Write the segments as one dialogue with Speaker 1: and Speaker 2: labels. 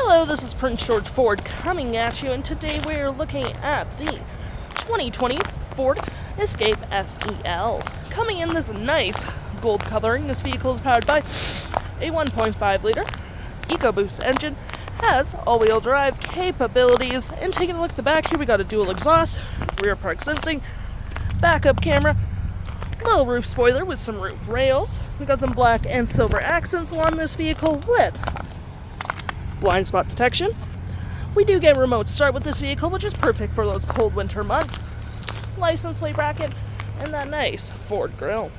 Speaker 1: Hello, this is Prince George Ford coming at you, and today we're looking at the 2020 Ford Escape SEL. Coming in this nice gold coloring, this vehicle is powered by a 1.5 liter EcoBoost engine, has all-wheel drive capabilities, and taking a look at the back here, we got a dual exhaust, rear park sensing, backup camera, little roof spoiler with some roof rails. We got some black and silver accents along this vehicle with blind spot detection. We do get remote start with this vehicle, which is perfect for those cold winter months. License plate bracket and that nice Ford grille.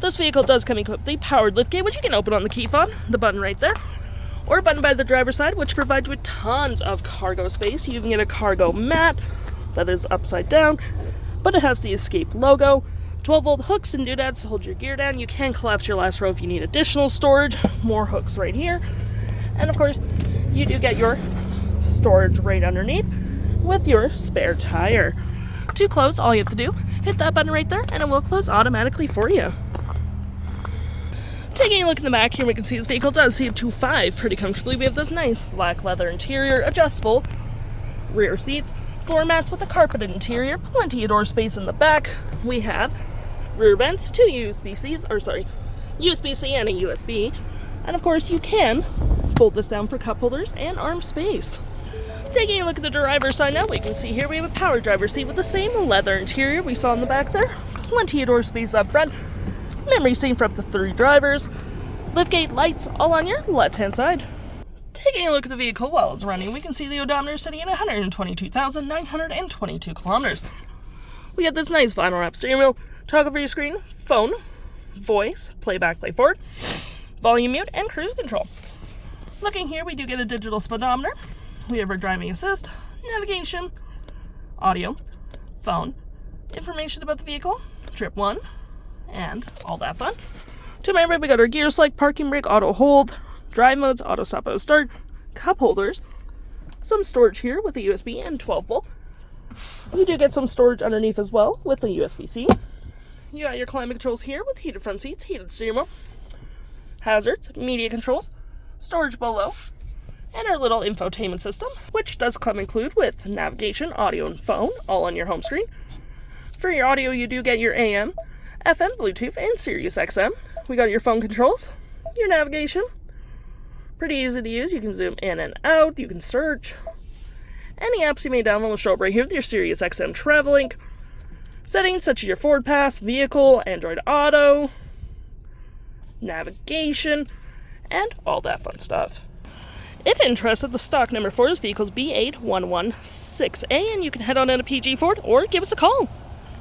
Speaker 1: This vehicle does come equipped with a powered liftgate, which you can open on the key fob, the button right there, or a button by the driver's side, which provides you with tons of cargo space. You can get a cargo mat that is upside down, but it has the Escape logo. 12-volt hooks and doodads to hold your gear down. You can collapse your last row if you need additional storage. More hooks right here. And of course, you do get your storage right underneath with your spare tire. To close, all you have to do, hit that button right there, and it will close automatically for you. Taking a look in the back here, we can see this vehicle does seat 2.5 pretty comfortably. We have this nice black leather interior, adjustable rear seats, floor mats with a carpeted interior, plenty of door space in the back. We have rear vents, two USB-C and a USB. And of course, you can fold this down for cup holders and arm space. Taking a look at the driver's side now, we can see here we have a power driver's seat with the same leather interior we saw in the back there. Plenty of door space up front. Memory seat for up to 3 drivers. Liftgate lights all on your left-hand side. Taking a look at the vehicle while it's running, we can see the odometer sitting at 122,922 kilometers. We have this nice vinyl wrap steering wheel, toggle for your screen, phone, voice, playback, play forward, volume mute, and cruise control. Looking here, we do get a digital speedometer. We have our driving assist, navigation, audio, phone, information about the vehicle, trip 1, and all that fun. To my right, we got our gear select, parking brake, auto hold, drive modes, auto stop, auto start, cup holders, some storage here with a USB and 12 volt. You do get some storage underneath as well with a USB-C. You got your climate controls here with heated front seats, heated steering wheel, hazards, media controls, storage below, and our little infotainment system, which does come include with navigation, audio, and phone, all on your home screen. For your audio, you do get your AM, FM, Bluetooth, and SiriusXM. We got your phone controls, your navigation. Pretty easy to use. You can zoom in and out. You can search. Any apps you may download will show up right here with your SiriusXM travel link. Settings such as your Ford Pass, vehicle, Android Auto, navigation, and all that fun stuff. If interested, the stock number for this vehicle is B8116A, and you can head on into PG Ford or give us a call.